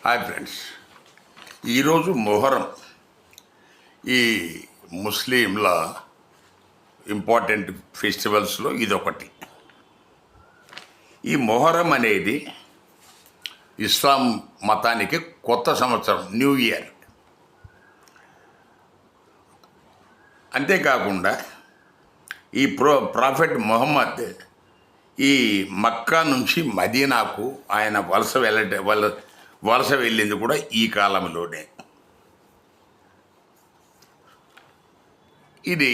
Hi friends, ఈరోజు మొహరం. ఈ ముస్లింల ఇంపార్టెంట్ ఫెస్టివల్స్లో ఇదొకటి. ఈ మొహరం అనేది ఇస్లాం మతానికి కొత్త సంవత్సరం, న్యూ ఇయర్. అంతేకాకుండా ఈ ప్రాఫెట్ మొహమ్మద్ ఈ మక్కా నుంచి మదీనాకు ఆయన వలస వెళ్ళింది కూడా ఈ కాలంలోనే. ఇది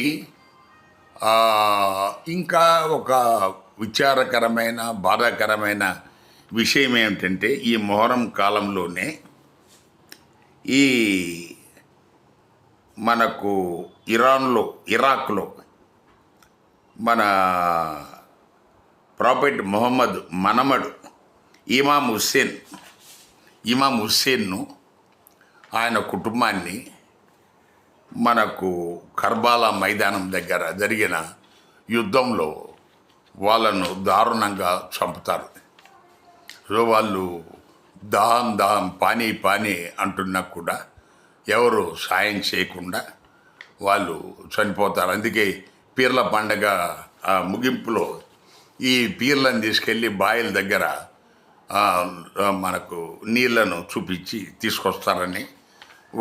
ఇంకా ఒక విచారకరమైన, బాధాకరమైన విషయం ఏమిటంటే, ఈ మొహరం కాలంలోనే ఈ మనకు ఇరాక్లో మన ప్రాఫెట్ మొహమ్మద్ మనమడు ఇమాం హుస్సేన్ను ఆయన కుటుంబాన్ని మనకు కర్బాలా మైదానం దగ్గర జరిగిన యుద్ధంలో వాళ్ళను దారుణంగా చంపుతారు. సో వాళ్ళు దాహం పానీ అంటున్నా కూడా ఎవరు సాయం చేయకుండా వాళ్ళు చనిపోతారు. అందుకే పీర్ల పండగ ముగింపులో ఈ పీర్లను తీసుకెళ్ళి బాయిల దగ్గర మనకు నీళ్లను చూపించి తీసుకొస్తారని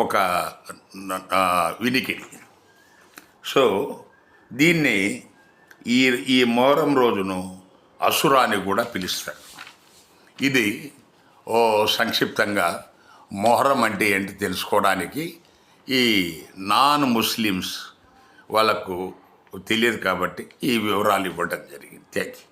ఒక వినికిడి. సో దీన్ని ఈ మొహరం రోజును అసురా అని కూడా పిలుస్తారు. ఇది సంక్షిప్తంగా మొహరం అంటే ఏంటి తెలుసుకోవడానికి ఈ నాన్ ముస్లిమ్స్ వాళ్ళకు తెలియదు కాబట్టి ఈ వివరాలు ఇవ్వడం జరిగింది. Thank you.